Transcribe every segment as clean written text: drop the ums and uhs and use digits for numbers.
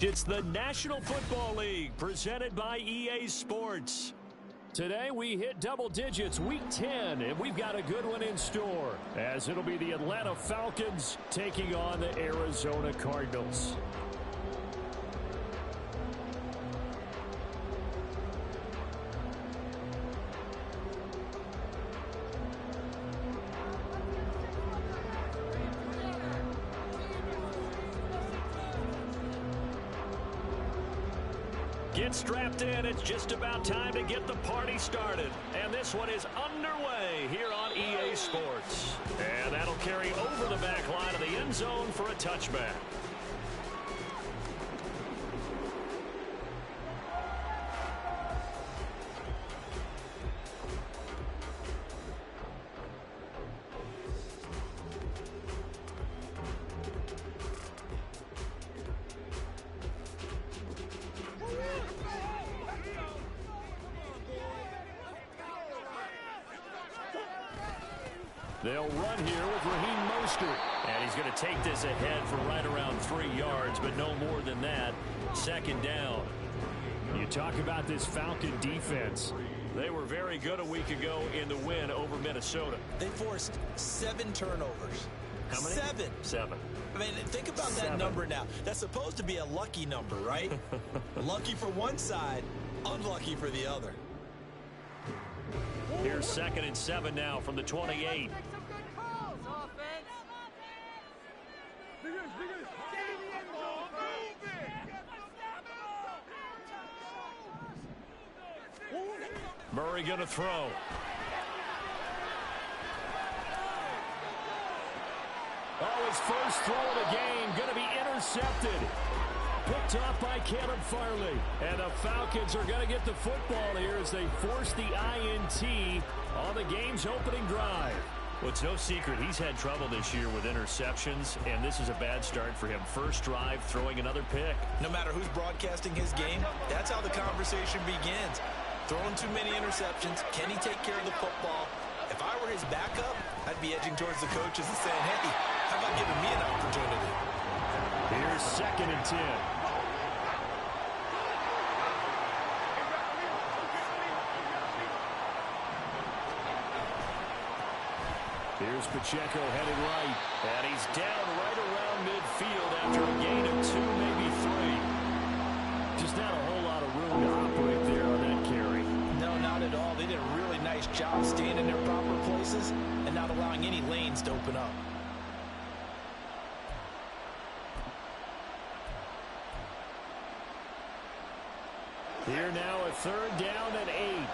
It's the National Football League presented by EA Sports. Today we hit double digits, week 10, and we've got a good one in store, as it'll be the Atlanta Falcons taking on the Arizona Cardinals. Get strapped in. It's just about time to get the party started. And this one is underway here on EA Sports. And that'll carry over the back line of the end zone for a touchback. They'll run here with Raheem Mostert. And he's going to take this ahead for right around 3 yards, but no more than that. Second down. You talk about this Falcon defense. They were very good a week ago in the win over Minnesota. They forced 7 turnovers. How many? 7. I mean, think about that number now. That's supposed to be a lucky number, right? Lucky for one side, unlucky for the other. Here's 2nd and 7 now from the 28. Murray going to throw. Oh, his first throw of the game going to be intercepted. Picked off by Caleb Farley. And the Falcons are going to get the football here as they force the INT on the game's opening drive. Well, it's no secret he's had trouble this year with interceptions, and this is a bad start for him. First drive, throwing another pick. No matter who's broadcasting his game, that's how the conversation begins. Throwing too many interceptions. Can he take care of the football? If I were his backup, I'd be edging towards the coaches and saying, hey, how about giving me an opportunity? Here's 2nd and 10. Here's Pacheco headed right. And he's down right around midfield after a gain of 2, maybe 3. Just not a whole lot of room to operate there on that carry. No, not at all. They did a really nice job staying in their proper places and not allowing any lanes to open up. Here now a 3rd down and 8.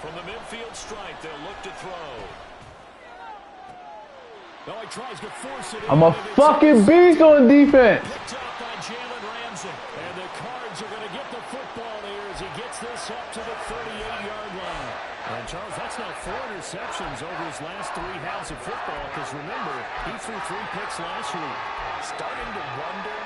From the midfield stripe, they'll look to throw. No, he tries to force it. I'm a fucking beast on defense. Picked up by Jalen Ramsey. And the Cards are going to get the football here as he gets this up to the 38-yard line. And, Charles, that's now 4 interceptions over his last 3 halves of football, because, remember, he threw 3 picks last week. Starting to wonder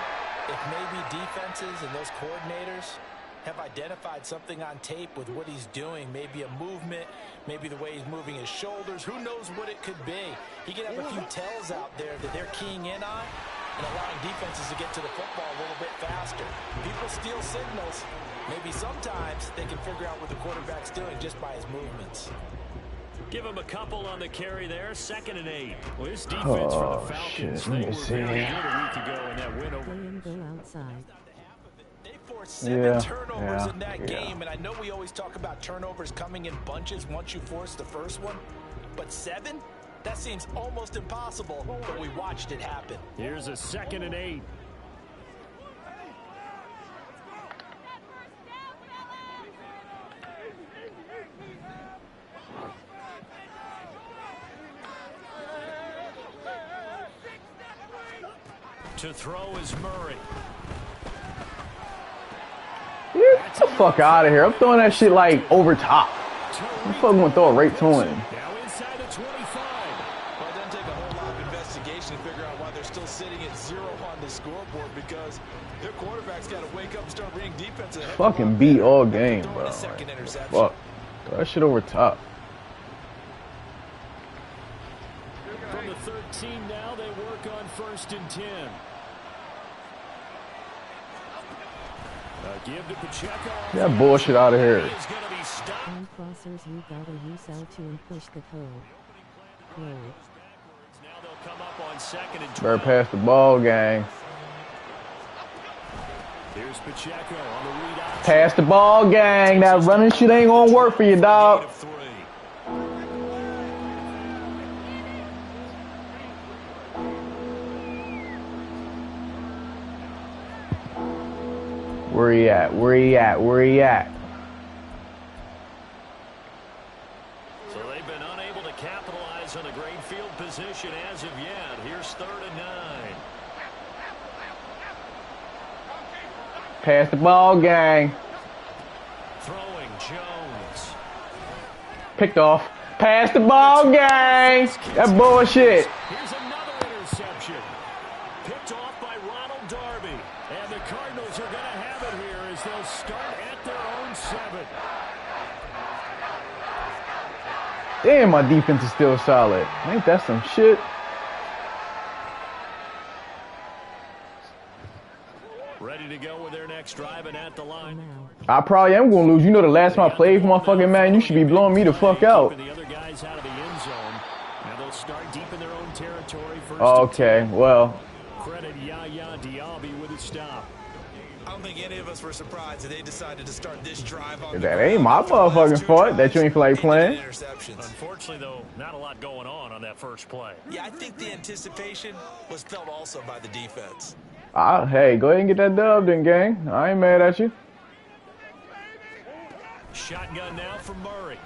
if maybe defenses and those coordinators have identified something on tape with what he's doing. Maybe a movement, maybe the way he's moving his shoulders. Who knows what it could be? He could have a few tells out there that they're keying in on and allowing defenses to get to the football a little bit faster. People steal signals. Maybe sometimes they can figure out what the quarterback's doing just by his movements. Give him a couple on the carry there. 2nd and 8. Well, this defense for the Falcons, they were very good a week ago in that win over. Outside. They forced 7 turnovers in that game, and I know we always talk about turnovers coming in bunches once you force the first one, but 7? That seems almost impossible, but we watched it happen. Here's a 2nd and 8. To throw is Murray. Get the fuck out of here. I'm throwing that shit like over top. I'm fucking gonna throw it right to him. Now inside the 25. Well, it doesn't take a whole lot of investigation to figure out why they're still sitting at 0 on the scoreboard, because their quarterback's got to wake up and start reading defense. Fucking beat all game, bro. Second interception. Fuck. Throw that shit over top. the 13 now. They work on 1st and 10. Give to Pacheco. Get that bullshit out of here. On crossers, you gotta use L2 and push the code. Roll. Now they'll come up on 2nd and 12. Better pass the ball, gang. Here's Pacheco on the read out. Pass the ball, gang. That running shit ain't gonna work for you, dog. Where he at? Where he at? Where he at? So they've been unable to capitalize on a great field position as of yet. Here's 3rd and 9. Pass the ball, gang. Throwing Jones. Picked off. Pass the ball, gang. That bullshit. Here's another interception. Picked off by Ronald Darby. And the Cardinals are going to have it here as they'll start at their own 7. Damn, my defense is still solid. Ain't that some shit? Ready to go with their next drive and at the line. I probably am going to lose. You know the last time I played for my fucking man, you should be blowing me the fuck out. Keeping the other guys out of the end zone. Now they'll start deep in their own territory. Okay, well. Credit Yaya Diaby with a stop. I don't think any of us were surprised that they decided to start this drive on That ain't my motherfucking fault that you ain't feel like playing. Unfortunately, though, not a lot going on that first play. Yeah, I think the anticipation was felt also by the defense. Hey, go ahead and get that dub then, gang. I ain't mad at you. Shotgun now from Murray.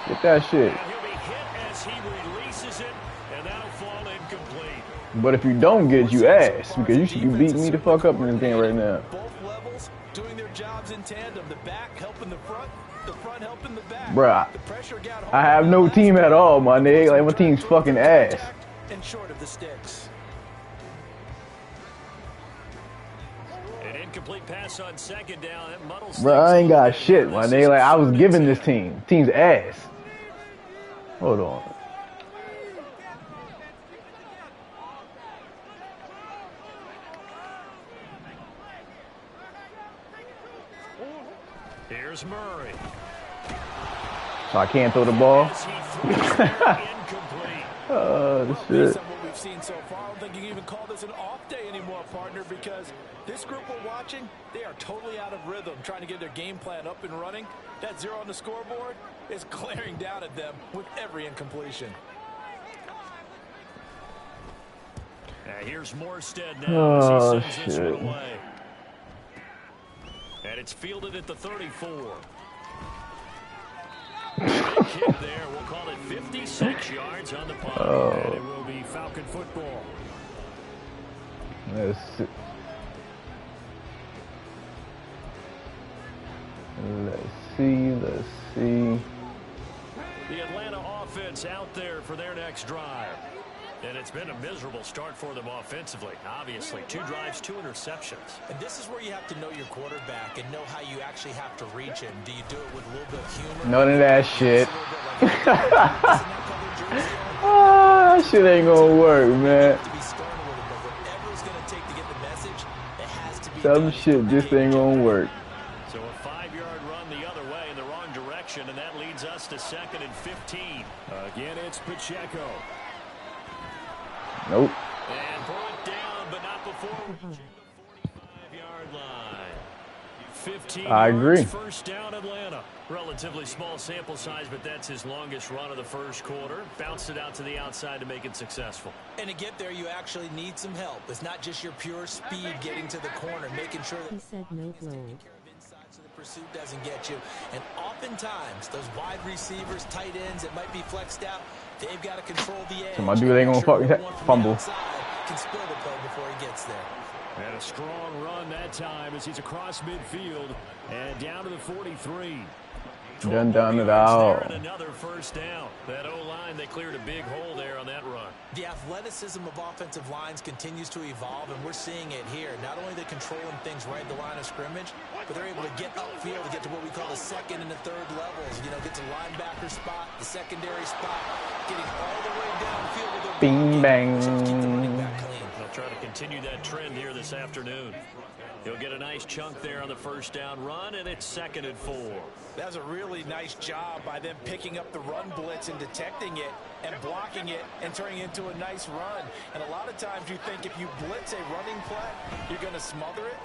Get that shit. And he'll be hit as he releases it, and that'll fall incomplete. But if you don't get it, you ass. Because you should be beating me the fuck up in this game right now. Both levels doing their jobs in tandem. The back helping the front helping the back. Bruh, I have no team at all, my nigga. Like, my team's fucking ass. And short of the sticks. An incomplete pass on 2nd down. That muddles. Bruh, I ain't got shit, my nigga. Like, I was giving this team's ass. Hold on. Here's Murray. So I can't throw the ball? Oh, shit. What we've seen so far, I don't think you can even call this an off day anymore, partner, because this group we're watching, they are totally out of rhythm, trying to get their game plan up and running. That 0 on the scoreboard is glaring down at them with every incompletion. Here's Morstead now Oh, as he sends this shit. one away. And it's fielded at the 34. Big kick there. We'll call it 56 yards on the punt. And it will be Falcon football. Let's see. The Atlanta offense out there for their next drive. And it's been a miserable start for them offensively. Obviously, 2 drives, 2 interceptions. And this is where you have to know your quarterback and know how you actually have to reach him. Do you do it with a little bit of humor? None of that shit. That shit ain't gonna work, man. Some shit just ain't gonna work. So a 5-yard run the other way in the wrong direction, and that leads us to 2nd and 15. Again, it's Pacheco. Nope. And pull it down, but not before reaching the 45-yard line. 15 I agree. yards, first down Atlanta. Relatively small sample size, but that's his longest run of the first quarter. Bounced it out to the outside to make it successful. And to get there, you actually need some help. It's not just your pure speed getting to the corner, making sure that He said no blow. so the pursuit doesn't get you. And oftentimes, those wide receivers, tight ends that might be flexed out, they've got to control the edge. So my dude ain't gonna fucking fumble. Can spill the play before he gets there. And a strong run that time as he's across midfield and down to the 43. Done it all. And another first down. That O-line, they cleared a big hole there on that run. The athleticism of offensive lines continues to evolve, and we're seeing it here. Not only are they controlling things right at the line of scrimmage, but they're able to get upfield to get to what we call the second and the third levels. You know, get to linebacker spot, the secondary spot, getting all the way downfield with their Bing bang. keep the running back clean. They'll try to continue that trend here this afternoon. He'll get a nice chunk there on the first down run, and it's 2nd and 4. That was a really nice job by them picking up the run blitz and detecting it and blocking it and turning it into a nice run. And a lot of times you think if you blitz a running play, you're going to smother it.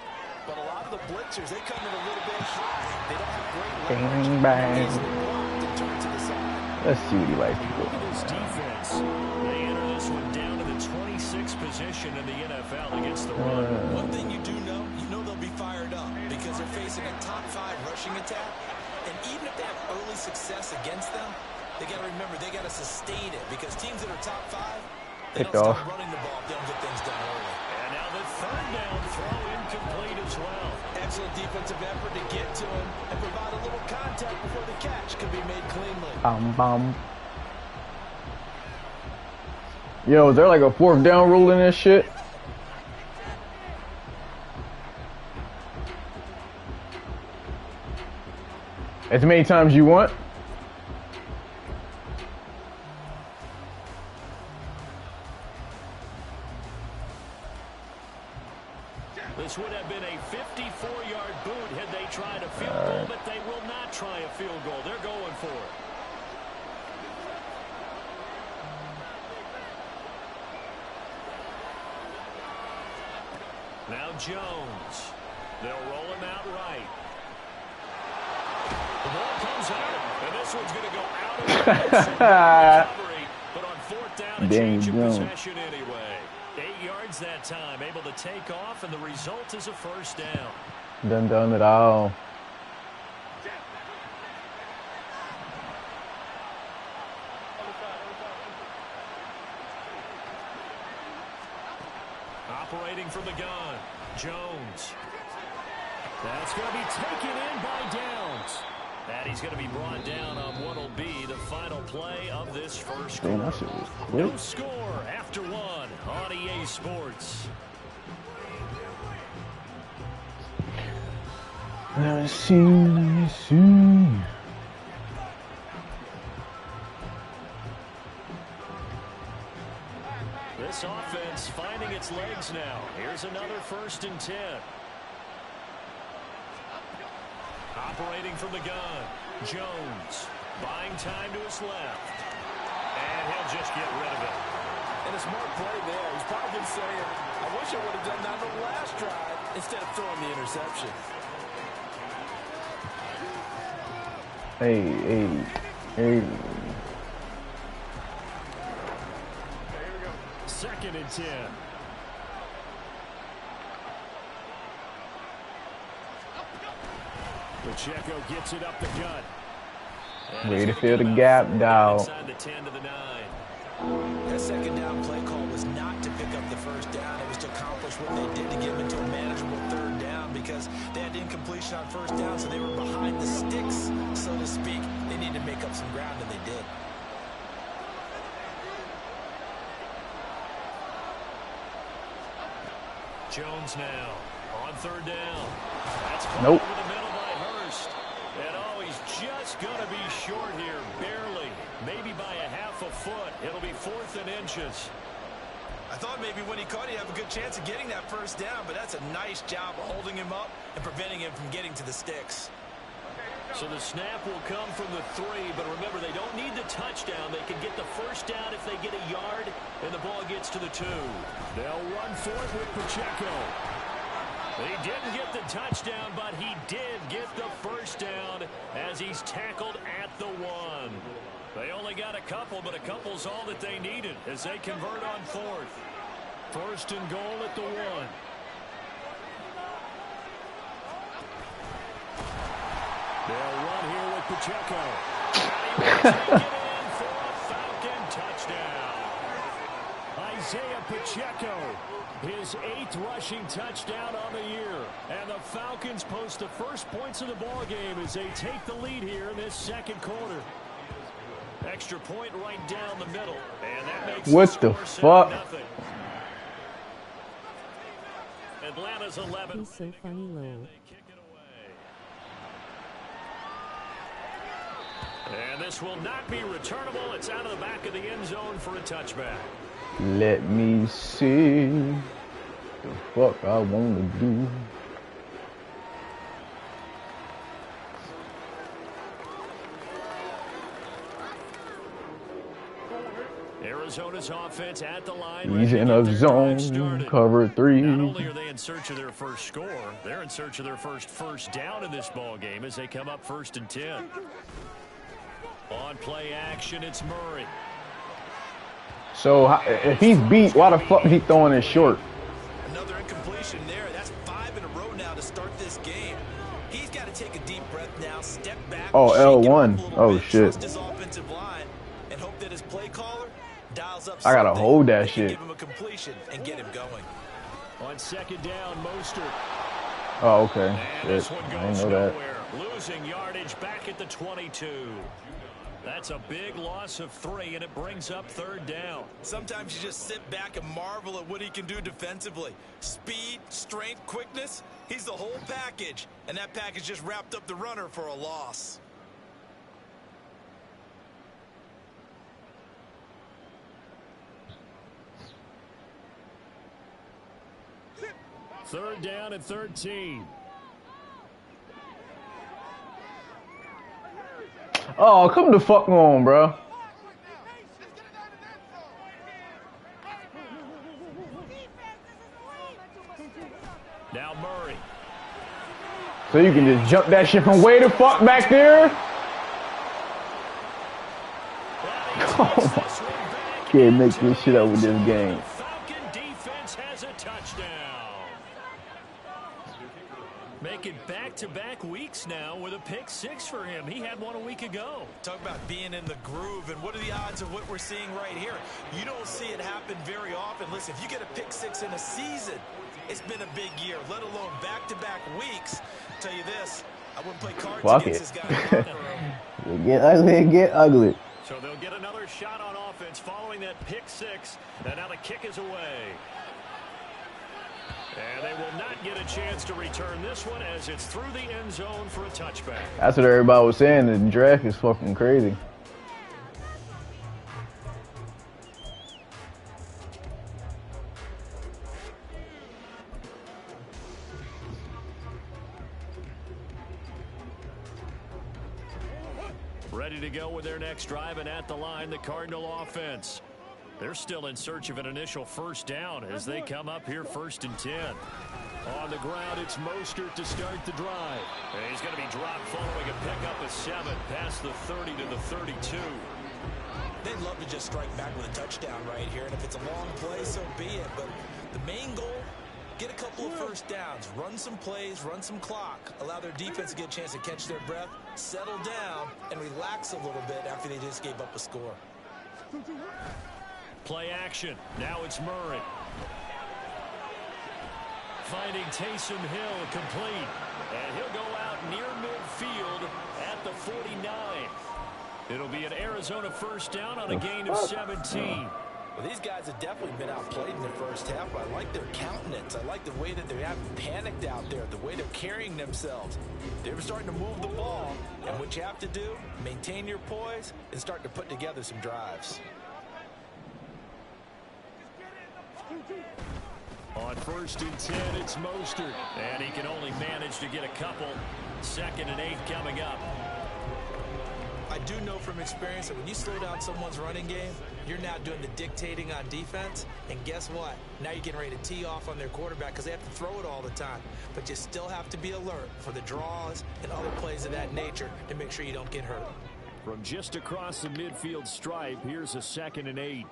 But a lot of the blitzers, they come in a little bit high. They don't have great leverage. Bing bang. Easily blocked and turn to the side. Let's see what he likes to do. Look at this defense. They enter this one down to the 26th position in the NFL against the run. One thing you do know, they'll be fired up because they're facing a top 5 rushing attack. And even if they have early success against them, they got to remember they got to sustain it because teams that are top 5, they Picked don't off. start running the ball if they don't get things done early. And now the 3rd down throw incomplete as well. Excellent defensive effort to get to him and provide a little contact before the catch could be made cleanly. Yo, is there like a 4th down rule in this shit? As many times you want. This would have been a 54-yard boot had they tried a field goal, but they will not try a field goal. They're going for it. Now Jones. They'll roll him out right. The ball comes out, and this one's going to go out of recovery, but on 4th down, a change of possession anyway. 8 yards that time, able to take off, and the result is a first down. Done it all. Operating from the gun, Jones. That's going to be taken in by Downs. And he's going to be brought down on what will be the final play of this first quarter. That shit was quick. No score after 1 on EA Sports. Let's see. This offense finding its legs now. Here's another 1st and 10. Operating from the gun, Jones buying time to his left. And he'll just get rid of it. And a smart play there. He's probably saying, I wish I would have done that on the last drive instead of throwing the interception. Hey. 2nd and 10. Pacheco gets it up the gut. Ready to fill the gap, dog. Inside the 10 to the 9. That 2nd down play call was not to pick up the first down. It was to accomplish what they did to get them into a manageable 3rd down because they had incompletion on 1st down, so they were behind the sticks, so to speak. They needed to make up some ground, and they did. Jones now on 3rd down. That's Nope. over the middle by Hurst. And he's just going to be short here, barely. Maybe by a half a foot. It'll be 4th and inches. I thought maybe when he caught it, he'd have a good chance of getting that first down, but that's a nice job of holding him up and preventing him from getting to the sticks. So the snap will come from the 3, but remember, they don't need the touchdown. They can get the first down if they get a yard, and the ball gets to the 2. They'll run for it with Pacheco. He didn't get the touchdown, but he did get the first down as he's tackled at the 1. They only got a couple, but a couple's all that they needed as they convert on 4th. 1st and goal at the 1. They'll run here with Pacheco. And he will take it in for a Falcon touchdown. Isaiah Pacheco His 8th rushing touchdown on the year. And the Falcons post the first points of the ball game as they take the lead here in this second quarter. Extra point right down the middle. And that makes what the fuck? Atlanta's 11. He's so funny low. And this will not be returnable. It's out of the back of the end zone for a touchback. Let me see the fuck I want to do. Arizona's offense at the line. He's in a zone, cover 3. Not only are they in search of their first score, they're in search of their first down in this ball game as they come up 1st and 10. On play action, it's Murray. So if he's beat, why the fuck is he throwing it short? Another incompletion there. That's 5 in a row now to start this game. He's got to take a deep breath now, step back. Oh, L1. Oh shit. His offensive line and hope that his play caller dials up. I gotta hold that shit. Give him a completion and get him going. On 2nd down, Mostert. Oh, okay. And Shit. this one I didn't goes know that. nowhere. Losing yardage back at the 22. That's a big loss of 3, and it brings up 3rd down. Sometimes you just sit back and marvel at what he can do defensively. Speed, strength, quickness. He's the whole package, and that package just wrapped up the runner for a loss. Third down and 13. Oh, come the fuck on, bro. Now Murray. So you can just jump that shit from way the fuck back there? Oh my. Can't make this shit up with this game. Falcon defense has a touchdown. Making back-to-back weeks now with a pick 6 for him. He had one a week ago. Talk about being in the groove, and what are the odds of what we're seeing right here? You don't see it happen very often. Listen, if you get a pick 6 in a season, it's been a big year, let alone back-to-back weeks. Tell you this, I wouldn't play cards Fuck against it. this guy. It get ugly, it get ugly. So they'll get another shot on offense following that pick 6, and now the kick is away. And they will not get a chance to return this one as it's through the end zone for a touchback. That's what everybody was saying. The draft is fucking crazy. Ready to go with their next drive, and at the line, the Cardinal offense. They're still in search of an initial first down as they come up here 1st and 10. On the ground, it's Mostert to start the drive. And he's going to be dropped following a pickup of 7 past the 30 to the 32. They'd love to just strike back with a touchdown right here, and if it's a long play, so be it. But the main goal, get a couple of first downs, run some plays, run some clock, allow their defense to get a chance to catch their breath, settle down, and relax a little bit after they just gave up a score. Play action. Now it's Murray. Finding Taysom Hill complete. And he'll go out near midfield at the 49. It'll be an Arizona first down on a gain of 17. Well, these guys have definitely been outplayed in the first half, but I like their countenance. I like the way that they haven't panicked out there, the way they're carrying themselves. They were starting to move the ball, and what you have to do, maintain your poise and start to put together some drives. On 1st and 10, it's Mostert. And he can only manage to get a couple. 2nd and 8 coming up. I do know from experience that when you slow down someone's running game, you're now doing the dictating on defense. And guess what? Now you're getting ready to tee off on their quarterback because they have to throw it all the time. But you still have to be alert for the draws and other plays of that nature to make sure you don't get hurt. From just across the midfield stripe, here's a 2nd and 8.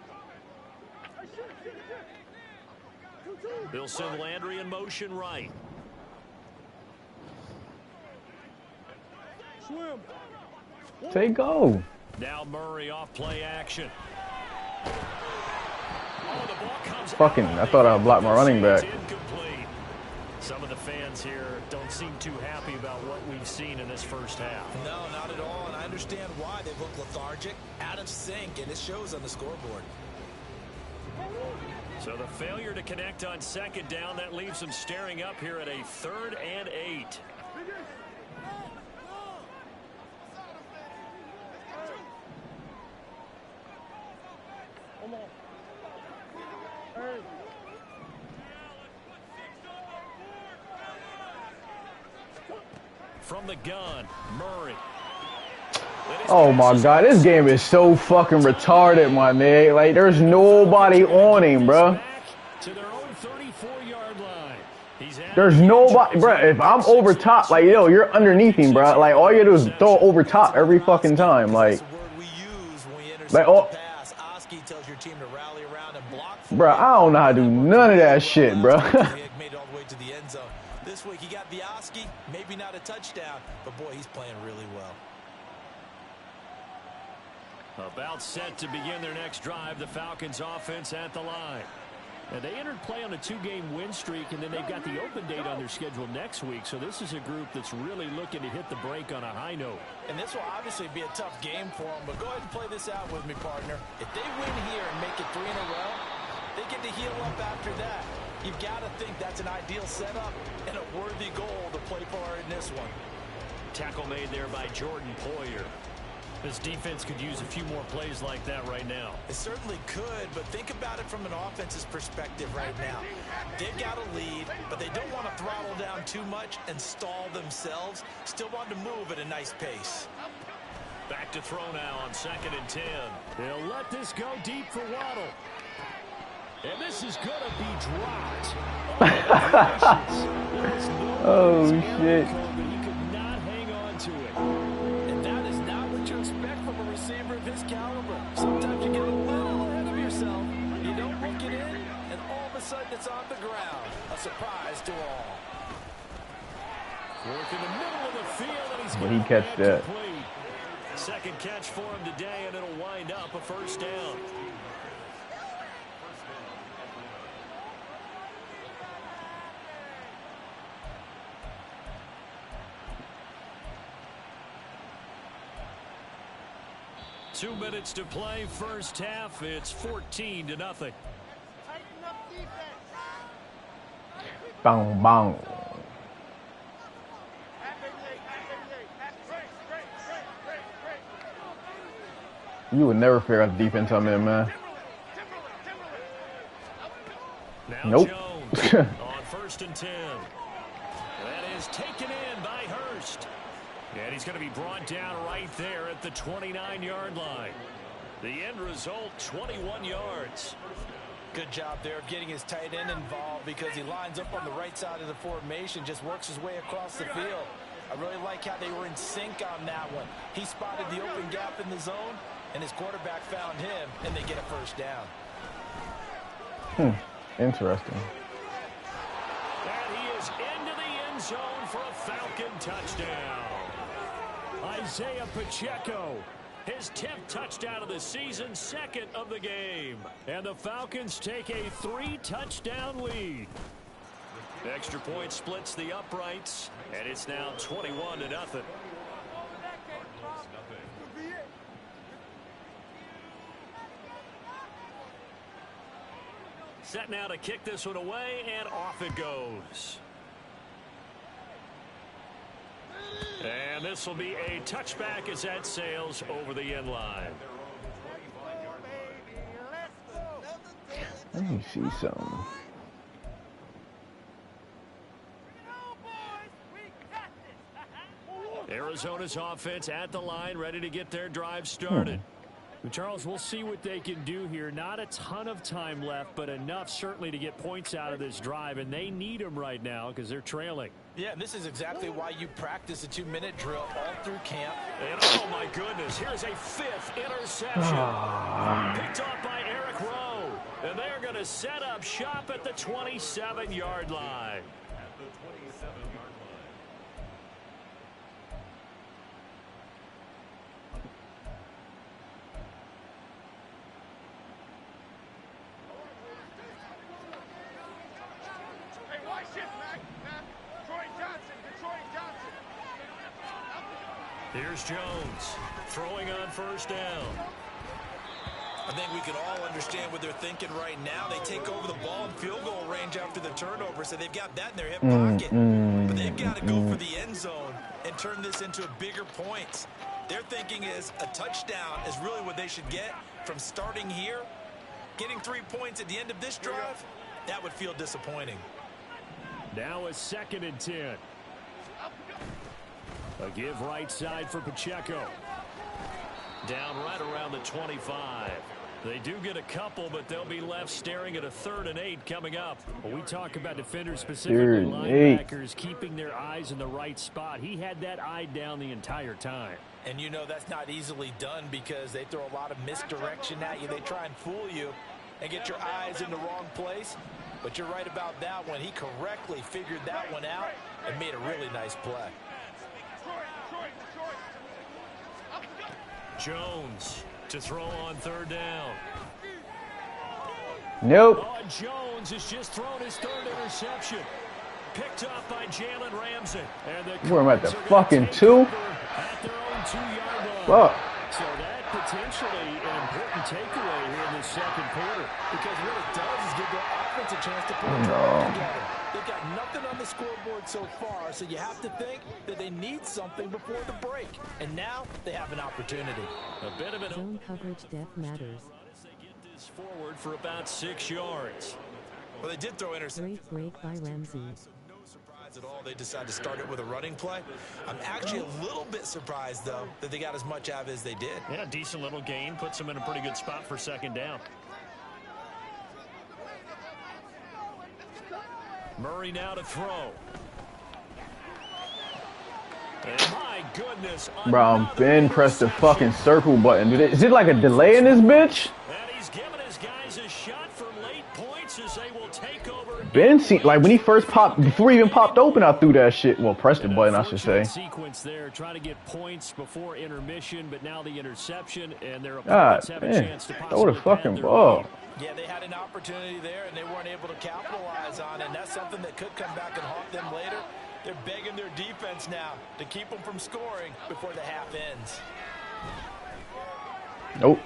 They'll send Landry in motion right. Say go. Now Murray off play action. Fucking, I thought I blocked my running back. Some of the fans here don't seem too happy about what we've seen in this first half. No, not at all, and I understand why. They look lethargic, out of sync, and it shows on the scoreboard. So the failure to connect on second down, that leaves them staring up here at a 3rd and 8. From the gun, Murray. Oh my God, this game is so fucking retarded, my nigga. Like, there's nobody on him, bro. There's nobody, bro. If I'm over top, like, yo, you're underneath him, bro. Like, all you do is throw over top every fucking time. Like, oh, bro, I don't know how to do none of that shit, bro. This week he got the Oski, maybe not a touchdown, but boy, he's playing really well. About set to begin their next drive, the Falcons offense at the line. And they entered play on a 2-game win streak, and then they've got the open date on their schedule next week. So this is a group that's really looking to hit the break on a high note. And this will obviously be a tough game for them, but go ahead and play this out with me, partner. If they win here and make it 3 in a row, they get to heal up after that. You've got to think that's an ideal setup and a worthy goal to play for in this one. Tackle made there by Jordan Poyer. This defense could use a few more plays like that right now. It certainly could, but think about it from an offense's perspective right now. They've got a lead, but they don't want to throttle down too much and stall themselves. Still want to move at a nice pace. Back to throw now on 2nd and 10. They'll let this go deep for Waddle. And this is going to be dropped. Oh, shit. He could not hang on to it. And that is not what you expect from a receiver of his caliber. Sometimes you get a little ahead of yourself. You don't look it in, and all of a sudden it's on the ground. A surprise to all. Work in the middle of the field, and he's But he catch that. complete. Second catch for him today, and it'll wind up a 1st down. Two minutes to play, first half. It's 14-0. Bang, bang. You would never figure out the defense I'm in, man. Now Nope. Jones on 1st and 10. That is taken in by Hurst. And he's going to be brought down right there at the 29-yard line. The end result, 21 yards. Good job there of getting his tight end involved because he lines up on the right side of the formation, just works his way across the field. I really like how they were in sync on that one. He spotted the open gap in the zone, and his quarterback found him, and they get a 1st down. Interesting. And he is into the end zone for a Falcon touchdown. Isaiah Pacheco, his 10th touchdown of the season, 2nd of the game. And the Falcons take a 3-touchdown lead. The extra point splits the uprights, and it's now 21-0. Set now to kick this one away, and off it goes. And this will be a touchback as that sails over the end line. Let me see something. Arizona's offense at the line, ready to get their drive started. Charles, we'll see what they can do here. Not a ton of time left, but enough certainly to get points out of this drive, and they need them right now because they're trailing. Yeah, and this is exactly why you practice a 2-minute drill all through camp. And oh my goodness, here's a 5th interception. Picked off by Eric Rowe. And they're going to set up shop at the 27-yard line. Here's Jones throwing on first down. I think we can all understand what they're thinking right now. They take over the ball in field goal range after the turnover, so they've got that in their hip pocket. But they've got to go for the end zone and turn this into a bigger points. Their thinking is a touchdown is really what they should get from starting here. Getting 3 points at the end of this drive, that would feel disappointing. Now a 2nd and 10. A give right side for Pacheco. Down right around the 25. They do get a couple, but they'll be left staring at a 3rd and 8 coming up. When we talk about defenders, specifically linebackers, keeping their eyes in the right spot. He had that eye down the entire time. And you know that's not easily done because they throw a lot of misdirection at you. They try and fool you and get your eyes in the wrong place. But you're right about that one. He correctly figured that one out and made a really nice play. Jones to throw on 3rd down. Nope. Oh, Jones has just thrown his 3rd interception. Picked up by Jalen Ramsey. And We're at the fucking 2. At their own 2-yard line. Fuck. So that potentially an important takeaway here in the 2nd quarter. Because what it does is give their offense a chance to put a drive together. They've got nothing on the scoreboard so far, so you have to think that they need something before the break. And now they have an opportunity. A bit of an Zone coverage depth matters. They get this forward for about 6 yards. Well, they did throw interceptions. Great break by Ramsey. No surprise at all. They decided to start it with a running play. I'm actually a little bit surprised, though, that they got as much out of it as they did. Yeah, decent little gain. Puts them in a pretty good spot for 2nd down. Murray now to throw. And my goodness. Bro, Ben pressed the fucking circle button. Is it like a delay in this bitch? And he's giving his guys a shot for late points as they will take over. Ben, like when he first popped, before he even popped open, I threw that shit. Well, pressed the button, I should say. Sequence there, trying to get points before intermission, but now the interception, and their opponents have a chance to throw the fucking ball. Yeah, they had an opportunity there, and they weren't able to capitalize on it, and that's something that could come back and haunt them later. They're begging their defense now to keep them from scoring before the half ends. Nope.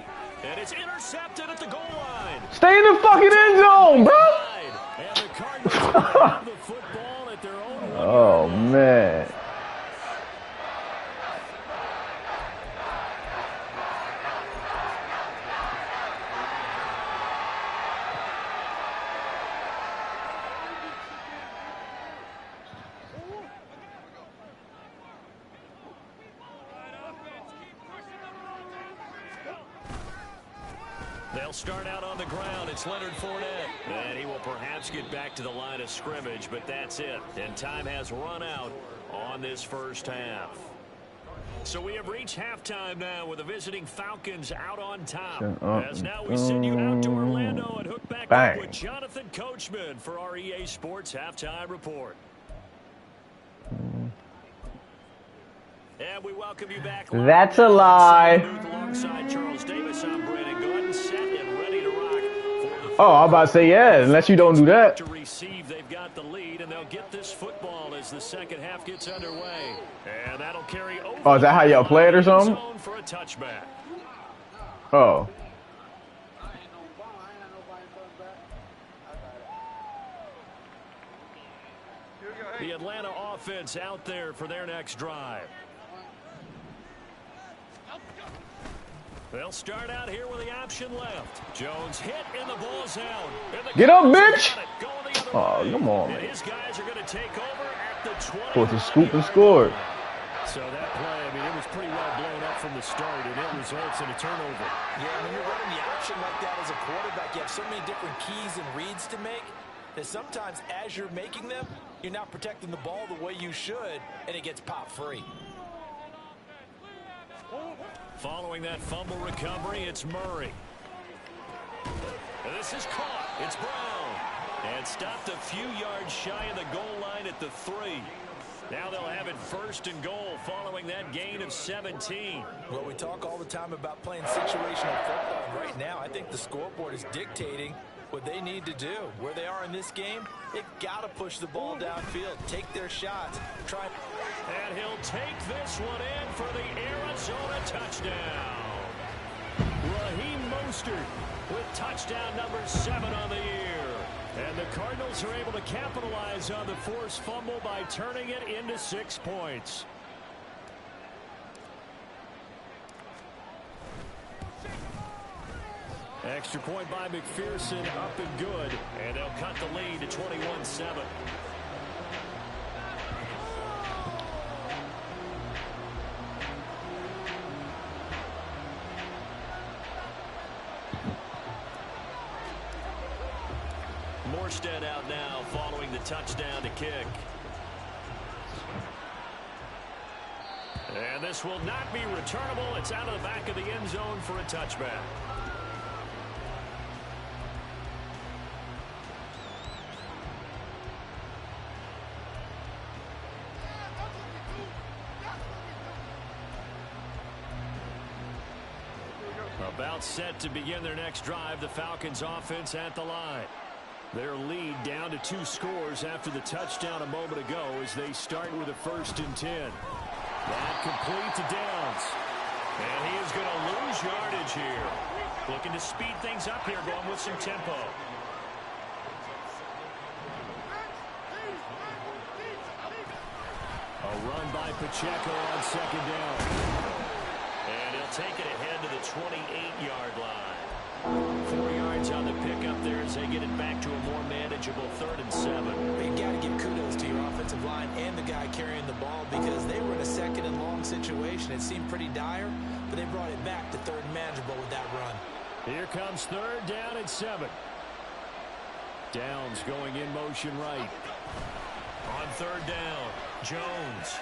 And it's intercepted at the goal line. Stay in the fucking end zone, bro. And the Cardinals have the football at their own 1-yard Oh, line. man. They'll start out on the ground. It's Leonard Fournette. And he will perhaps get back to the line of scrimmage, but that's it. And time has run out on this first half. So we have reached halftime now with the visiting Falcons out on top. As now we send you out to Orlando and hook back up with Jonathan Coachman for our EA Sports Halftime Report. And we welcome you back. That's a lie. Alongside Charles Davis, I'm Brandon Gordon, set and ready to rock. Oh, I'm about to say yeah, unless you don't do that. To receive, they've got the lead, and they'll get this football as the 2nd half gets underway. And that'll carry over. Oh, is that how y'all play it or something? For a touchback. Oh. The Atlanta offense out there for their next drive. They'll start out here with the option left. Jones hit and the ball's out. Get up, bitch! Oh, come on, man. His guys are going to take over at the 20. Supposed to scoop and score. So that play, I mean, it was pretty well blown up from the start, and it results in a turnover. Yeah, when you're running the option like that as a quarterback, you have so many different keys and reads to make that sometimes as you're making them, you're not protecting the ball the way you should, and it gets pop free. Following that fumble recovery, it's Murray. And this is caught. It's Brown. And stopped a few yards shy of the goal line at the 3. Now they'll have it 1st and goal following that gain of 17. Well, we talk all the time about playing situational football. Right now, I think the scoreboard is dictating what they need to do. Where they are in this game, they've got to push the ball downfield, take their shots, try. And he'll take this one in for the Arizona touchdown. Raheem Mostert with touchdown number 7 on the year. And the Cardinals are able to capitalize on the forced fumble by turning it into 6 points. Extra point by McPherson, up and good. And they'll cut the lead to 21-7. Morstead out now following the touchdown to kick. And this will not be returnable. It's out of the back of the end zone for a touchback. About set to begin their next drive, the Falcons offense at the line. Their lead down to 2 scores after the touchdown a moment ago as they start with a 1st and 10. That complete to Downs. And he is going to lose yardage here. Looking to speed things up here, going with some tempo. A run by Pacheco on 2nd down. And he'll take it ahead to the 28-yard line. 4 yards on the pickup there as they get it back to a more manageable 3rd and 7. You got to give kudos to your offensive line and the guy carrying the ball because they were in a 2nd and long situation. It seemed pretty dire, but they brought it back to 3rd and manageable with that run. Here comes 3rd down and 7. Downs going in motion right. On 3rd down, Jones.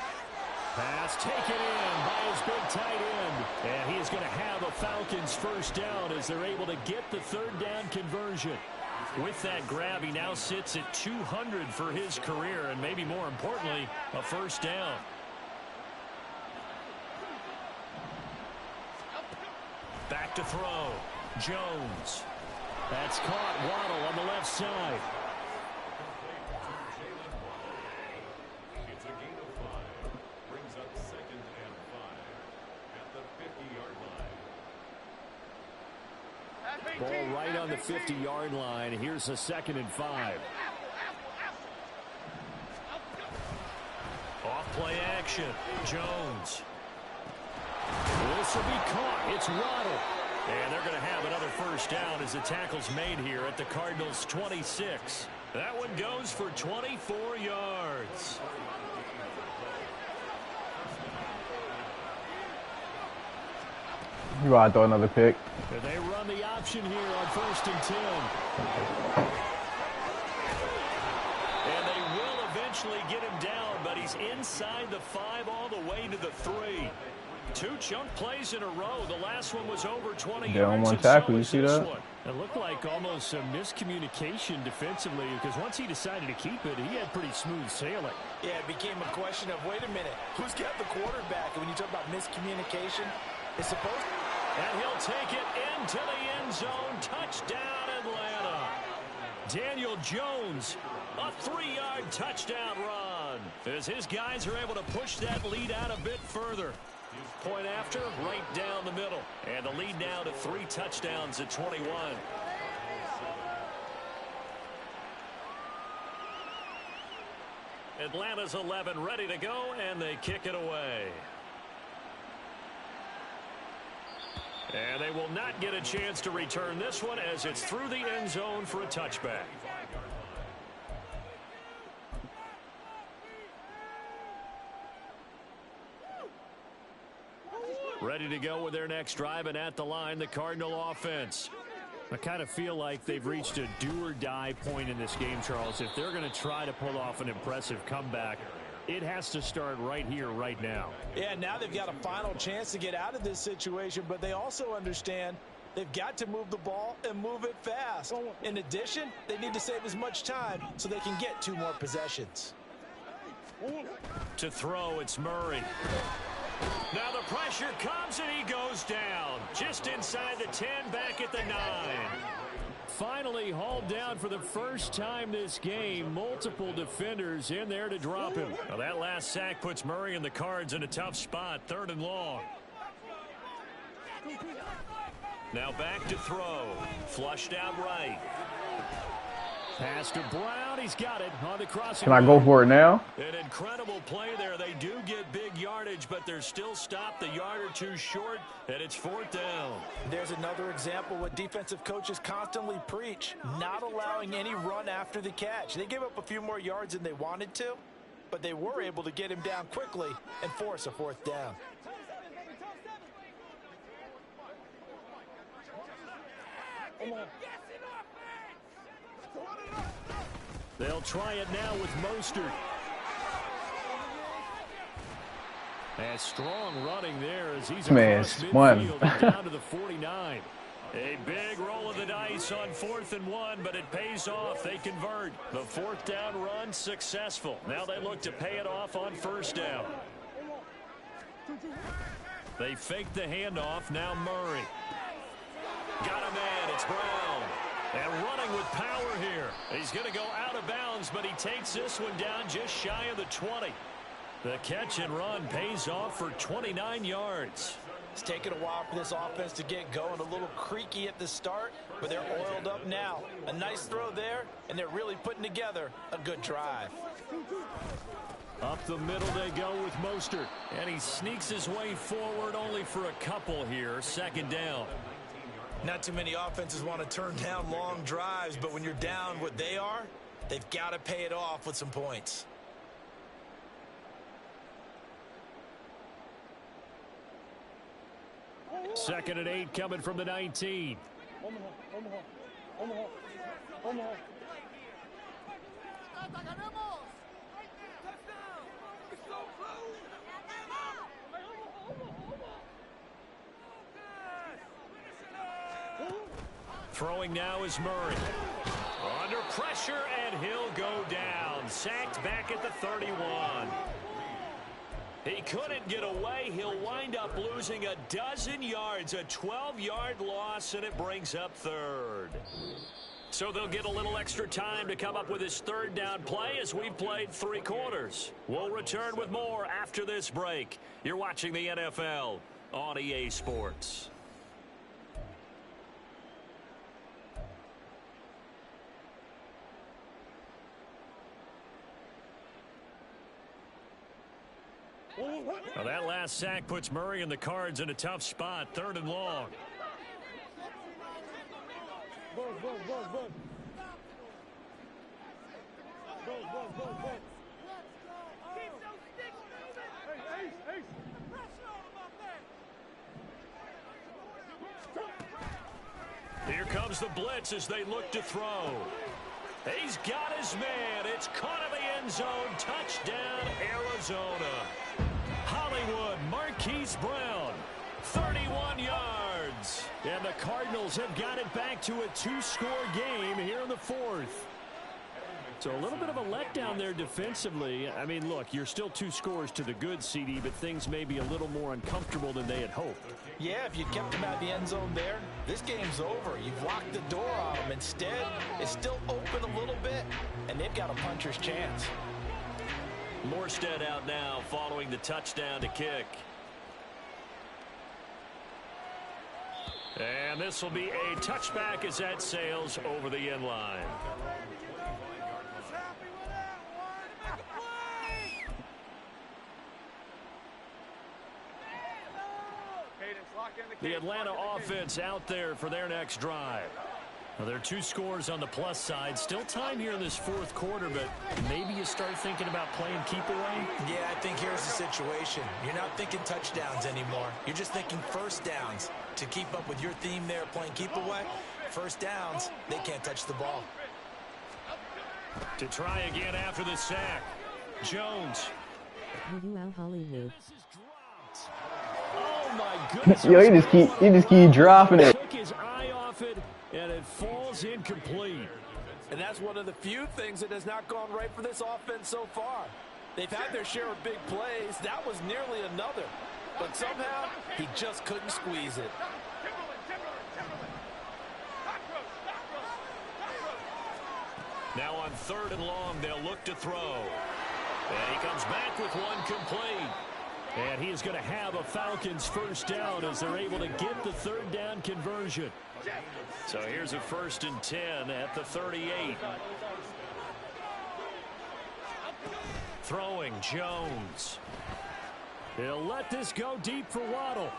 Pass taken in by his big tight end. And he is going to have a Falcons 1st down as they're able to get the 3rd down conversion. With that grab, he now sits at 200 for his career, and maybe more importantly, a 1st down. Back to throw. Jones. That's caught. Waddle on the left side. Ball right on the 50-yard line. Here's a 2nd and 5. Off play action. Jones. This will be caught. It's Waddle. And they're going to have another 1st down as the tackle's made here at the Cardinals' 26. That one goes for 24 yards. You gotta throw another pick. And they run the option here on 1st and 10. And they will eventually get him down, but he's inside the 5 all the way to the 3. 2 chunk plays in a row. The last one was over 20 yards. Down one tackle, you see that? It looked like almost some miscommunication defensively because once he decided to keep it, he had pretty smooth sailing. Yeah, it became a question of, wait a minute, who's got the quarterback? And when you talk about miscommunication, it's supposed to... And he'll take it into the end zone. Touchdown, Atlanta. Daniel Jones, a 3-yard touchdown run. As his guys are able to push that lead out a bit further. Point after, right down the middle. And the lead now to 3 touchdowns at 21. Atlanta's 11 ready to go, and they kick it away. And they will not get a chance to return this one as it's through the end zone for a touchback. Ready to go with their next drive, and at the line, the Cardinal offense. I kind of feel like they've reached a do-or-die point in this game, Charles. If they're going to try to pull off an impressive comeback, it has to start right here, right now. Yeah, now they've got a final chance to get out of this situation, but they also understand they've got to move the ball and move it fast. In addition, they need to save as much time so they can get 2 more possessions. To throw, it's Murray. Now the pressure comes and he goes down. Just inside the 10, back at the 9. finally hauled down for the first time this game. Multiple defenders in there to drop him. Well, that last sack puts Murray and the Cards in a tough spot. 3rd and long. Now back to throw. Flushed out right. Pass to Brown. He's got it on the crossing. Can I go for it now? An incredible play there. They do get big yardage, but they're still stopped a yard or two short, and it's 4th down. There's another example what defensive coaches constantly preach, not allowing any run after the catch. They gave up a few more yards than they wanted to, but they were able to get him down quickly and force a 4th down. They'll try it now with Mostert. And strong running there as he's across midfield down to the 49. A big roll of the dice on 4th and 1, but it pays off. They convert. The 4th down run successful. Now they look to pay it off on 1st down. They fake the handoff. Now Murray. Got a man. It's Brown. And running with power here. He's going to go out of bounds, but he takes this one down just shy of the 20. The catch and run pays off for 29 yards. It's taken a while for this offense to get going. A little creaky at the start, but they're oiled up now. A nice throw there, and they're really putting together a good drive. Up the middle they go with Mostert. And he sneaks his way forward only for a couple here. 2nd down. Not too many offenses want to turn down long drives, but when you're down what they are, they've got to pay it off with some points. Second and 8 coming from the 19. Throwing now is Murray. Under pressure, and he'll go down. Sacked back at the 31. He couldn't get away. He'll wind up losing a dozen yards, a 12-yard loss, and it brings up 3rd. So they'll get a little extra time to come up with his 3rd down play as we've played 3 quarters. We'll return with more after this break. You're watching the NFL on EA Sports. Now that last sack puts Murray and the Cards in a tough spot. 3rd and long. Here comes the blitz as they look to throw. He's got his man. It's caught in the end zone. Touchdown, Arizona. Hollywood, Marquise Brown, 31 yards. And the Cardinals have got it back to a 2-score game here in the 4th. So a little bit of a letdown there defensively. I mean, look, you're still 2 scores to the good, CD, but things may be a little more uncomfortable than they had hoped. Yeah, if you kept them out the end zone there, this game's over. You've locked the door on them. Instead, it's still open a little bit, and they've got a puncher's chance. Morstead out now following the touchdown to kick. And this will be a touchback as that sails over the end line. The Atlanta offense out there for their next drive. Well, there are 2 scores on the plus side. Still time here in this 4th quarter, but maybe you start thinking about playing keep away? Yeah, I think here's the situation. You're not thinking touchdowns anymore. You're just thinking 1st downs. To keep up with your theme there, playing keep away, 1st downs, they can't touch the ball. To try again after the sack. Jones. Wow, Hollywood. Oh my goodness. Yo, you just keep dropping it. Took his eye off it, and it falls incomplete. And that's one of the few things that has not gone right for this offense so far. They've had their share of big plays. That was nearly another. But somehow, he just couldn't squeeze it. Now on 3rd and long, they'll look to throw. And he comes back with one complete. And he is going to have a Falcons first down as they're able to get the 3rd down conversion. So here's a 1st and 10 at the 38. Throwing Jones. He'll let this go deep for Waddle.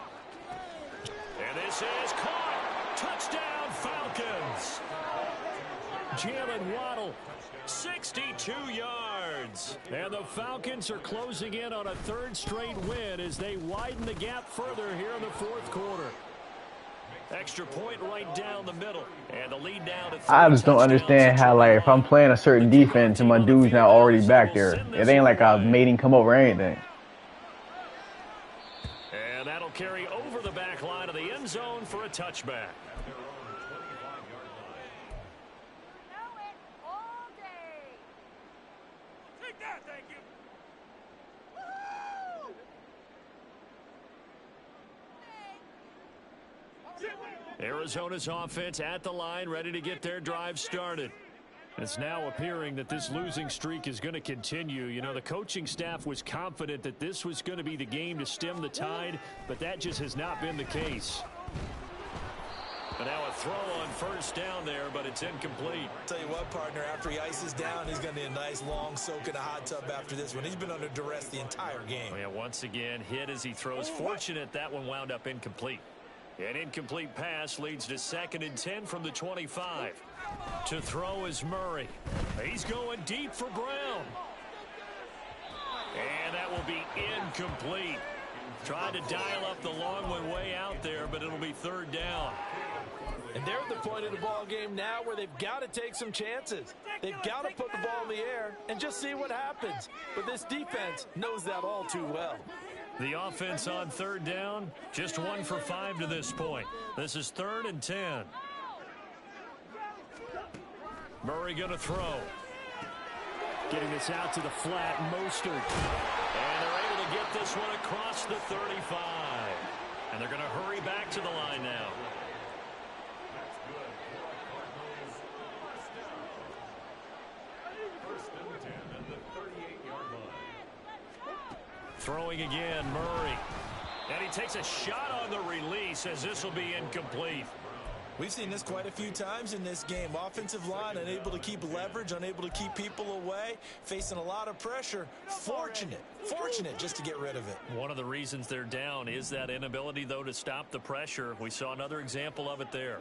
And this is caught. Touchdown Falcons. Jalen Waddle, 62 yards. And the Falcons are closing in on a 3rd straight win as they widen the gap further here in the 4th quarter. Extra point right down the middle. And the lead now to 3 I just don't understand how, like, if I'm playing a certain defense and my dude's now already back there, it ain't like I made him come over or anything. And that'll carry over the back line of the end zone for a touchback. Arizona's offense at the line, ready to get their drive started. It's now appearing that this losing streak is going to continue. You know, the coaching staff was confident that this was going to be the game to stem the tide, but that just has not been the case. And now a throw on 1st down there, but it's incomplete. Tell you what, partner, after he ices down, he's going to need a nice long soak in a hot tub after this one. He's been under duress the entire game. Oh, yeah, once again, hit as he throws. Fortunate that one wound up incomplete. An incomplete pass leads to 2nd and 10 from the 25. To throw is Murray. He's going deep for Brown. And that will be incomplete. Tried to dial up the long one way out there, but it'll be 3rd down. And they're at the point of the ball game now where they've got to take some chances. They've got to put the ball in the air and just see what happens. But this defense knows that all too well. The offense on 3rd down, just 1 for 5 to this point. This is 3rd and 10. Murray going to throw. Getting this out to the flat, Mostert. And they're able to get this one across the 35. And they're going to hurry back to the line now. Throwing again, Murray. And he takes a shot on the release as this will be incomplete. We've seen this quite a few times in this game. Offensive line unable to keep leverage, unable to keep people away, facing a lot of pressure. Fortunate just to get rid of it. One of the reasons they're down is that inability, though, to stop the pressure. We saw another example of it there.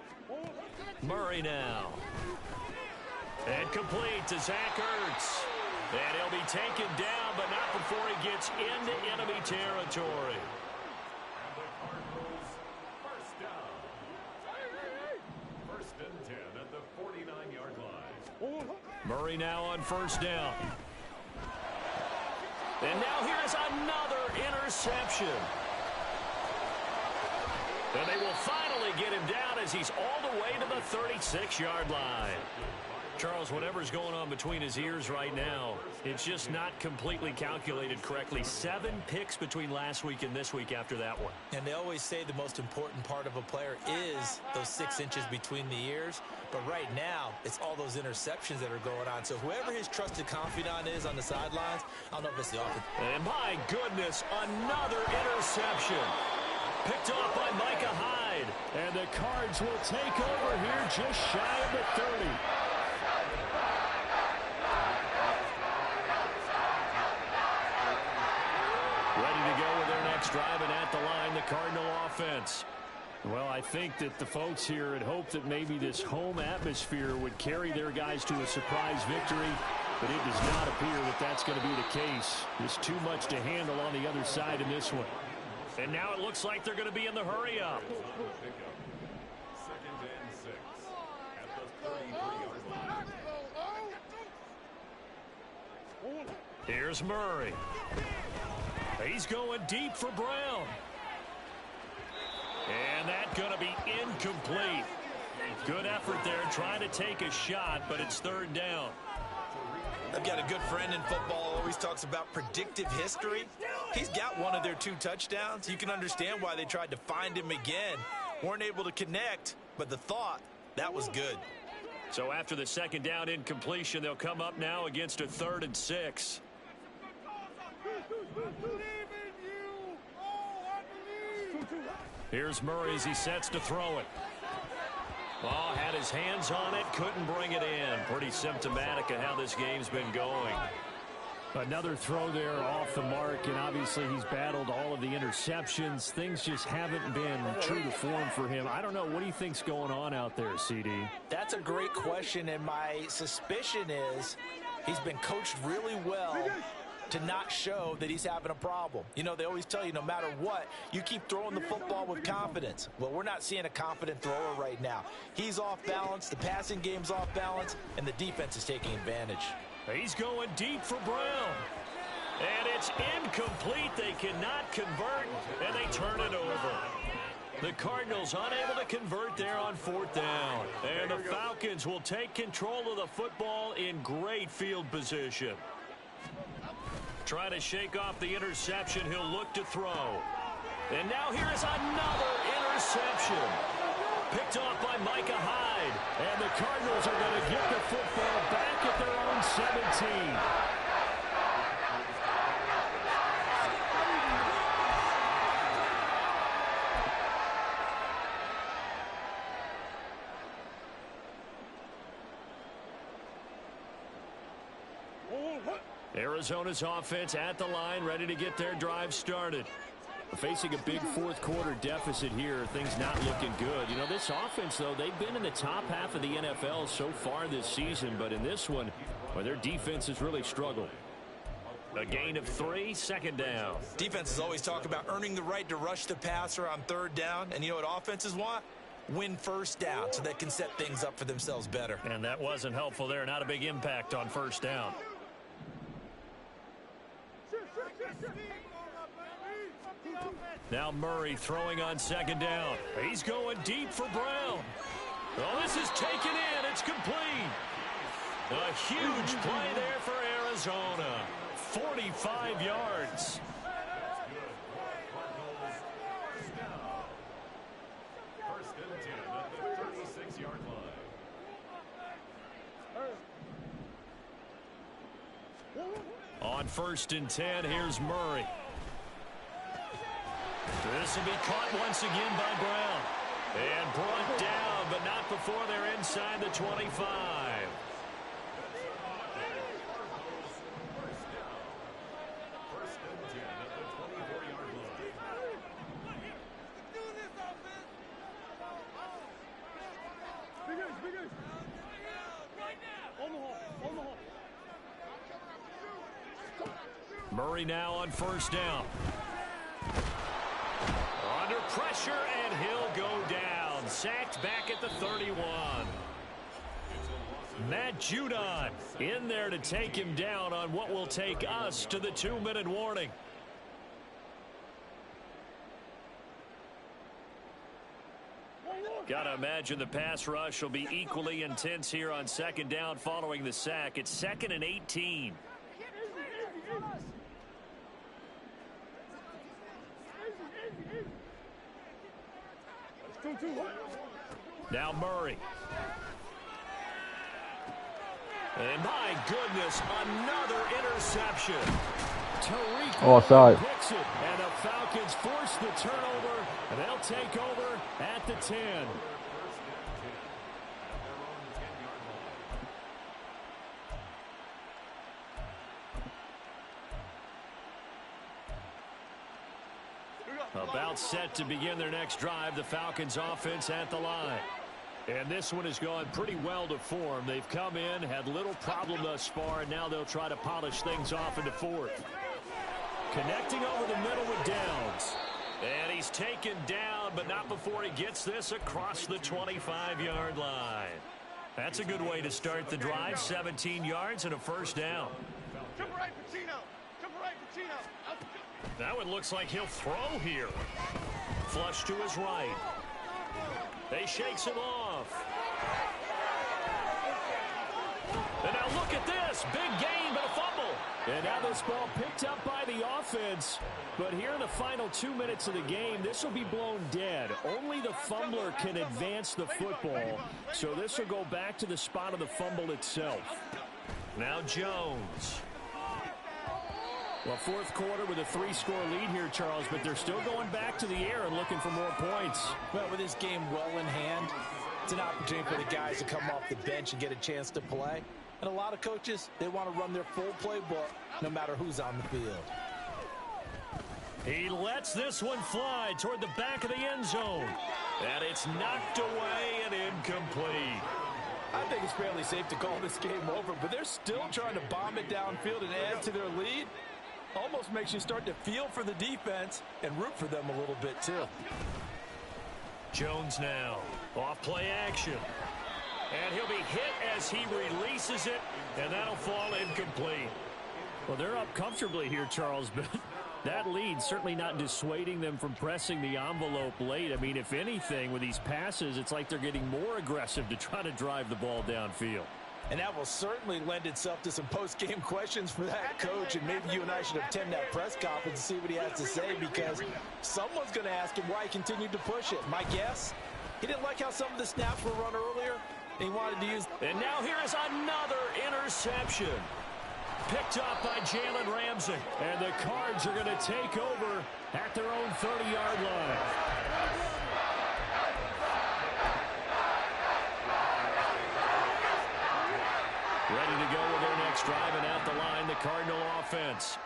Murray now. And complete to Zach Ertz. And he'll be taken down, but not before he gets into enemy territory. First and 10 at the 49-yard line. Murray now on 1st down. And now here's another interception. And they will finally get him down as he's all the way to the 36-yard line. Charles, whatever's going on between his ears right now, it's just not completely calculated correctly. 7 picks between last week and this week after that one. And they always say the most important part of a player is those 6 inches between the ears. But right now, it's all those interceptions that are going on. So whoever his trusted confidant is on the sidelines, I don't know if it's the offense. And my goodness, another interception. Picked off by Micah Hyde. And the Cards will take over here just shy of the 30. Ready to go with their next drive, and at the line, the Cardinal offense. Well, I think that the folks here had hoped that maybe this home atmosphere would carry their guys to a surprise victory, but it does not appear that that's going to be the case. There's too much to handle on the other side in this one. And now it looks like they're going to be in the hurry-up. Second and 6 at the 33-yard line. Here's Murray. He's going deep for Brown. And that's going to be incomplete. Good effort there trying to take a shot, but it's 3rd down. I've got a good friend in football, always talks about predictive history. He's got one of their 2 touchdowns. You can understand why they tried to find him again. Weren't able to connect, but the thought, that was good. So after the second down incompletion, they'll come up now against a 3rd and 6. Here's Murray as he sets to throw it. Oh, had his hands on it, couldn't bring it in. Pretty symptomatic of how this game's been going. Another throw there off the mark, and obviously he's battled all of the interceptions. Things just haven't been true to form for him. I don't know. What do you think's going on out there, CD? That's a great question, and my suspicion is he's been coached really well to not show that he's having a problem. You know, they always tell you no matter what, you keep throwing the football with confidence. Well, we're not seeing a confident thrower right now. He's off balance, the passing game's off balance, and the defense is taking advantage. He's going deep for Brown. And it's incomplete. They cannot convert, and they turn it over. The Cardinals unable to convert there on 4th down. And the Falcons will take control of the football in great field position. Trying to shake off the interception. He'll look to throw. And now here's another interception. Picked off by Micah Hyde. And the Cardinals are going to get the football back at their own 17. Arizona's offense at the line, ready to get their drive started. Facing a big 4th quarter deficit here, things not looking good. You know, this offense, though, they've been in the top half of the NFL so far this season, but in this one, well, their defense has really struggled. A gain of 3, 2nd down. Defenses always talk about earning the right to rush the passer on 3rd down, and you know what offenses want? Win 1st down so they can set things up for themselves better. And that wasn't helpful there. Not a big impact on 1st down. Now Murray throwing on 2nd down. He's going deep for Brown. Oh, this is taken in. It's complete. A huge play there for Arizona. 45 yards. First and 10 at the 36-yard line. On 1st and 10, here's Murray. This will be caught once again by Brown. And brought down, but not before they're inside the 25. First and 10 at the 24-yard line. Murray now on 1st down. Under pressure, and he'll go down. Sacked back at the 31. Matt Judon in there to take him down on what will take us to the 2-minute warning. Gotta imagine the pass rush will be equally intense here on 2nd down following the sack. It's 2nd and 18. Now Murray. And my goodness, another interception. Tariq Offside. picks it, and the Falcons force the turnover, and they'll take over at the 10. About set to begin their next drive, the Falcons offense at the line. And this one has gone pretty well to form. They've come in, had little problem thus far, and now they'll try to polish things off into 4th. Connecting over the middle with Downs. And he's taken down, but not before he gets this across the 25-yard line. That's a good way to start the drive. 17 yards and a 1st down. That one looks like he'll throw here. Flush to his right. They shakes him off. And now look at this. this. Big gain, but a fumble. And now this ball picked up by the offense. But here in the final 2 minutes of the game, this will be blown dead. Only the fumbler can advance the football. So this will go back to the spot of the fumble itself. Now Jones. Well, fourth quarter with a 3-score lead here, Charles, but they're still going back to the air and looking for more points. Well, with this game well in hand, it's an opportunity for the guys to come off the bench and get a chance to play. And a lot of coaches, they want to run their full playbook no matter who's on the field. He lets this one fly toward the back of the end zone. And it's knocked away and incomplete. I think it's fairly safe to call this game over, but they're still trying to bomb it downfield and add to their lead. Almost makes you start to feel for the defense and root for them a little bit, too. Jones now. Off play action. And he'll be hit as he releases it, and that'll fall incomplete. Well, they're up comfortably here, Charles, but that lead certainly not dissuading them from pressing the envelope late. I mean, if anything, with these passes, it's like they're getting more aggressive to try to drive the ball downfield. And that will certainly lend itself to some post-game questions for that coach, and maybe you and I should attend that press conference and see what he has to say, because someone's going to ask him why he continued to push it. My guess, he didn't like how some of the snaps were run earlier, and he wanted to use... And now here is another interception. Picked up by Jalen Ramsey. And the Cards are going to take over at their own 30-yard line. Ready to go with their next drive, and out the line, the Cardinal offense.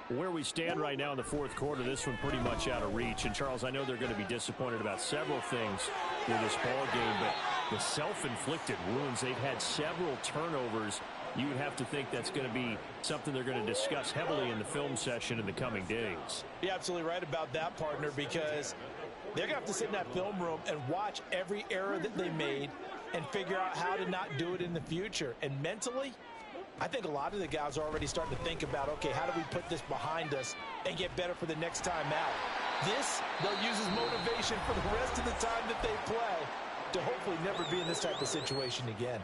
Where we stand right now in the fourth quarter, this one pretty much out of reach. And, Charles, I know they're going to be disappointed about several things with this ball game, but the self-inflicted wounds, they've had several turnovers. You would have to think that's going to be something they're going to discuss heavily in the film session in the coming days. You're absolutely right about that, partner, because they're going to have to sit in that film room and watch every error that they made and figure out how to not do it in the future. And mentally, I think a lot of the guys are already starting to think about, okay, how do we put this behind us and get better for the next time out? This, they'll use as motivation for the rest of the time that they play to hopefully never be in this type of situation again.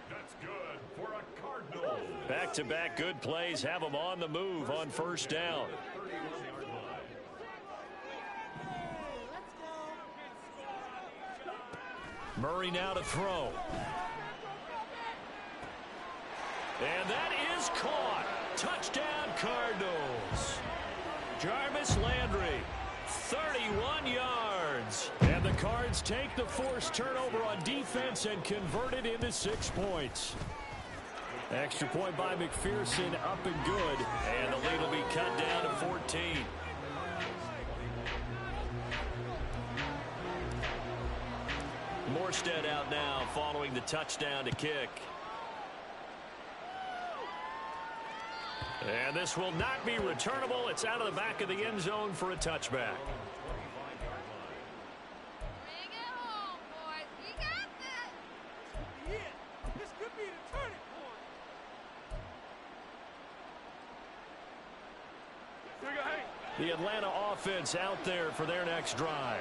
That's good for a Cardinal. Back-to-back good plays have them on the move on first down. Murray now to throw. And that is caught. Touchdown, Cardinals. Jarvis Landry, 31 yards. And the Cards take the forced turnover on defense and convert it into 6 points. Extra point by McPherson, up and good. And the lead will be cut down to 14. Morstead out now following the touchdown to kick. And this will not be returnable. It's out of the back of the end zone for a touchback. Bring it home, boys. We got this. Yeah, this could be the turning point. The Atlanta offense out there for their next drive.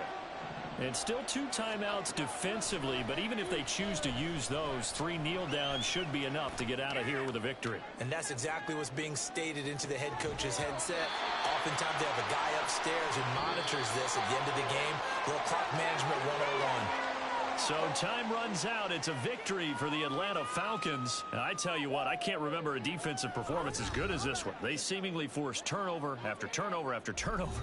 And still 2 timeouts defensively, but even if they choose to use those, 3 kneel downs should be enough to get out of here with a victory. And that's exactly what's being stated into the head coach's headset. Oftentimes they have a guy upstairs who monitors this at the end of the game. Little clock management 101. So time runs out. It's a victory for the Atlanta Falcons. And I tell you what, I can't remember a defensive performance as good as this one. They seemingly forced turnover after turnover after turnover.